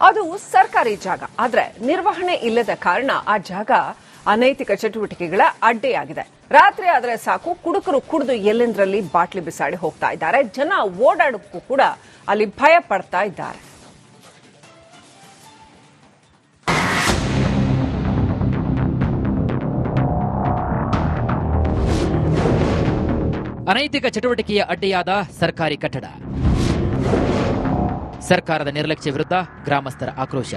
ಅದು ಸರ್ಕಾರಿ ಜಾಗ. ಆದ್ರೆ ನಿರ್ವಹಣೆ ಇಲ್ಲದ ಕಾರಣ ಆ ಜಾಗ ಅನೈತಿಕ ಚಟುವಟಿಕೆಗಳ ಅಡ್ಡೆಯಾಗಿದೆ. ರಾತ್ರಿ ಆದ್ರೆ ಸಾಕು, ಕುಡುಕರು ಕುಡಿದು ಎಲ್ಲೆಂದರಲ್ಲಿ ಬಾಟ್ಲಿ ಬಿಸಾಡಿ ಹೋಗ್ತಾ ಇದ್ದಾರೆ. ಜನ ಓಡಾಡಕ್ಕೂ ಕೂಡ ಅಲ್ಲಿ ಭಯ ಪಡ್ತಾ ಇದ್ದಾರೆ. ಅನೈತಿಕ ಚಟುವಟಿಕೆಯ ಅಡ್ಡೆಯಾದ ಸರ್ಕಾರಿ ಕಟ್ಟಡ. ಸರ್ಕಾರದ ನಿರ್ಲಕ್ಷ್ಯ ವಿರುದ್ಧ ಗ್ರಾಮಸ್ಥರ ಆಕ್ರೋಶ.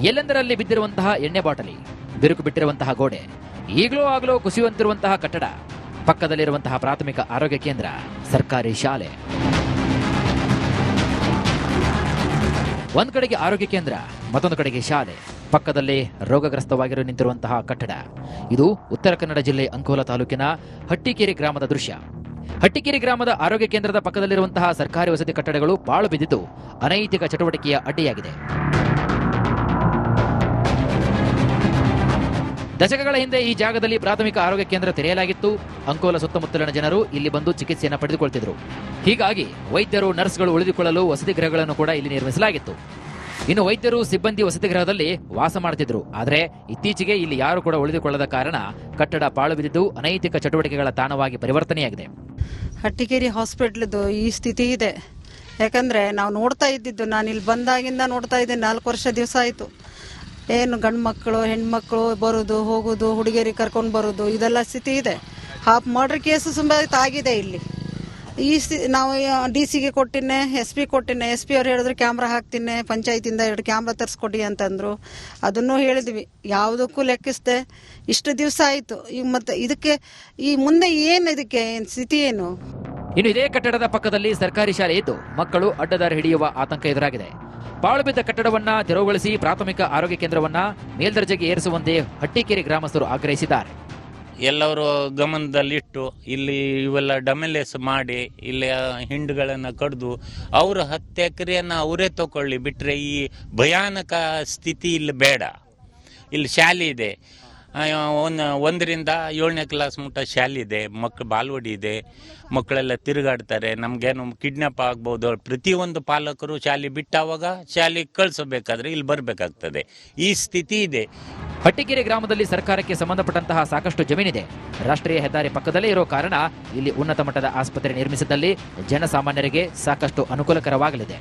ಎಲ್ಲೆಂದರಲ್ಲಿ ಬಿದ್ದಿರುವಂತಹ ಎಣ್ಣೆ ಬಾಟಲಿ, ಬಿರುಕು ಬಿಟ್ಟಿರುವಂತಹ ಗೋಡೆ, ಈಗಲೂ ಆಗಲೂ ಕುಸಿಯುವಂತಿರುವಂತಹ ಕಟ್ಟಡ, ಪಕ್ಕದಲ್ಲಿರುವಂತಹ ಪ್ರಾಥಮಿಕ ಆರೋಗ್ಯ ಕೇಂದ್ರ, ಸರ್ಕಾರಿ ಶಾಲೆ. ಒಂದ್ ಕಡೆಗೆ ಆರೋಗ್ಯ ಕೇಂದ್ರ, ಮತ್ತೊಂದು ಕಡೆಗೆ ಶಾಲೆ, ಪಕ್ಕದಲ್ಲಿ ರೋಗಗ್ರಸ್ತವಾಗಿರು ನಿಂತಿರುವಂತಹ ಕಟ್ಟಡ. ಇದು ಉತ್ತರ ಕನ್ನಡ ಜಿಲ್ಲೆ ಅಂಕೋಲ ತಾಲೂಕಿನ ಹಟ್ಟಿಕೇರಿ ಗ್ರಾಮದ ದೃಶ್ಯ. ಹಟ್ಟಿಕೇರಿ ಗ್ರಾಮದ ಆರೋಗ್ಯ ಕೇಂದ್ರದ ಪಕ್ಕದಲ್ಲಿರುವಂತಹ ಸರ್ಕಾರಿ ವಸತಿ ಕಟ್ಟಡಗಳು ಪಾಳು ಬಿದ್ದಿದ್ದು ಅನೈತಿಕ ಚಟುವಟಿಕೆಯ ಅಡ್ಡೆಯಾಗಿದೆ. ದಶಕಗಳ ಹಿಂದೆ ಈ ಜಾಗದಲ್ಲಿ ಪ್ರಾಥಮಿಕ ಆರೋಗ್ಯ ಕೇಂದ್ರ ತೆರೆಯಲಾಗಿತ್ತು. ಅಂಕೋಲ ಸುತ್ತಮುತ್ತಲಿನ ಜನರು ಇಲ್ಲಿ ಬಂದು ಚಿಕಿತ್ಸೆಯನ್ನು ಪಡೆದುಕೊಳ್ತಿದ್ರು. ಹೀಗಾಗಿ ವೈದ್ಯರು, ನರ್ಸ್ಗಳು ಉಳಿದುಕೊಳ್ಳಲು ವಸತಿ ಗೃಹಗಳನ್ನು ಕೂಡ ಇಲ್ಲಿ ನಿರ್ಮಿಸಲಾಗಿತ್ತು. ಇನ್ನು ವೈದ್ಯರು, ಸಿಬ್ಬಂದಿ ವಸತಿ ಗೃಹದಲ್ಲಿ ವಾಸ ಮಾಡುತ್ತಿದ್ರು. ಆದರೆ ಇತ್ತೀಚೆಗೆ ಇಲ್ಲಿ ಯಾರು ಕೂಡ ಉಳಿದುಕೊಳ್ಳದ ಕಾರಣ ಕಟ್ಟಡ ಪಾಳು ಬಿದ್ದಿದ್ದು ಅನೈತಿಕ ಚಟುವಟಿಕೆಗಳ ತಾಣವಾಗಿ ಪರಿವರ್ತನೆಯಾಗಿದೆ. ಹಟ್ಟಿಕೇರಿ ಹಾಸ್ಪಿಟ್ಲದು ಈ ಸ್ಥಿತಿ ಇದೆ. ಯಾಕಂದ್ರೆ ನಾವು ನೋಡ್ತಾ ಇದ್ದಿದ್ದು, ನಾನು ಇಲ್ಲಿ ಬಂದಾಗಿಂದ ನೋಡ್ತಾ ಇದ್ದೆ. 4 ವರ್ಷ ದಿವಸ ಆಯಿತು. ಏನು ಗಂಡು ಮಕ್ಕಳು, ಹೆಣ್ಮಕ್ಳು ಬರೋದು ಹೋಗೋದು, ಹುಡುಗಿಯರಿಗೆ ಕರ್ಕೊಂಡು ಬರೋದು, ಇದೆಲ್ಲ ಸ್ಥಿತಿ ಇದೆ. ಹಾಫ್ ಮರ್ಡರ್ ಕೇಸು ತುಂಬ ಆಗಿದೆ ಇಲ್ಲಿ. ನಾವು DC ಗೆ ಕೊಟ್ಟಿನಿ, SP ಕೊಟ್ಟಿನಿ. SP ಅವ್ರು ಹೇಳಿದ್ರು ಕ್ಯಾಮ್ರಾ ಹಾಕ್ತೀನಿ, ಪಂಚಾಯತಿಂದ 2 ಕ್ಯಾಮ್ರಾ ತರಿಸ್ಕೊಡಿ ಅಂತಂದ್ರು. ಅದನ್ನು ಹೇಳಿದ್ವಿ, ಯಾವುದಕ್ಕೂ ಲೆಕ್ಕಿಸ್ದೆ. ಇಷ್ಟು ದಿವಸ ಆಯಿತು. ಈಗ ಮತ್ತೆ ಇದಕ್ಕೆ ಈ ಮುಂದೆ ಏನು, ಇದಕ್ಕೆ ಸ್ಥಿತಿ ಏನು? ಇನ್ನು ಇದೇ ಕಟ್ಟಡದ ಪಕ್ಕದಲ್ಲಿ ಸರ್ಕಾರಿ ಶಾಲೆ ಇದ್ದು ಮಕ್ಕಳು ಅಡ್ಡದಾರಿ ಹಿಡಿಯುವ ಆತಂಕ ಎದುರಾಗಿದೆ. ಪಾಳು ಬಿದ್ದ ಕಟ್ಟಡವನ್ನ ತೆರವುಗೊಳಿಸಿ ಪ್ರಾಥಮಿಕ ಆರೋಗ್ಯ ಕೇಂದ್ರವನ್ನ ಮೇಲ್ದರ್ಜೆಗೆ ಏರಿಸುವಂತೆ ಹಟ್ಟಿಕೇರಿ ಗ್ರಾಮಸ್ಥರು ಆಗ್ರಹಿಸಿದ್ದಾರೆ. ಎಲ್ಲರೂ ಗಮನದಲ್ಲಿಟ್ಟು ಇಲ್ಲಿ ಇವೆಲ್ಲ ಡಮೆಲೆಸ್ ಮಾಡಿ ಇಲ್ಲಿ ಹಿಂಡುಗಳನ್ನು ಕಡ್ದು ಅವರು 10 ಎಕರೆಯನ್ನು ಅವರೇ ತಗೊಳ್ಳಿ ಬಿಟ್ಟರೆ ಈ ಭಯಾನಕ ಸ್ಥಿತಿ ಇಲ್ಲಿ ಬೇಡ. ಇಲ್ಲಿ ಶಾಲೆ ಇದೆ, 1ರಿಂದ 7ನೇ ಕ್ಲಾಸ್ ಮುಟ್ಟ ಶಾಲೆ ಇದೆ, ಬಾಲ್ವಡಿ ಇದೆ, ಮಕ್ಕಳೆಲ್ಲ ತಿರುಗಾಡ್ತಾರೆ. ನಮಗೇನು ಕಿಡ್ನಾಪ್ ಆಗ್ಬೋದು. ಪ್ರತಿಯೊಂದು ಪಾಲಕರು ಶಾಲೆ ಬಿಟ್ಟಾವಾಗ ಶಾಲೆಗೆ ಕಳಿಸಬೇಕಾದ್ರೆ ಇಲ್ಲಿ ಬರಬೇಕಾಗ್ತದೆ. ಈ ಸ್ಥಿತಿ ಇದೆ. ಹಟ್ಟಿಕೇರಿ ಗ್ರಾಮದಲ್ಲಿ ಸರ್ಕಾರಕ್ಕೆ ಸಂಬಂಧಪಟ್ಟಂತಹ ಸಾಕಷ್ಟು ಜಮೀನಿದೆ. ರಾಷ್ಟ್ರೀಯ ಹೆದ್ದಾರಿ ಪಕ್ಕದಲ್ಲೇ ಇರೋ ಕಾರಣ ಇಲ್ಲಿ ಉನ್ನತ ಮಟ್ಟದ ಆಸ್ಪತ್ರೆ ನಿರ್ಮಿಸಿದಲ್ಲಿ ಜನಸಾಮಾನ್ಯರಿಗೆ ಸಾಕಷ್ಟು ಅನುಕೂಲಕರವಾಗಲಿದೆ.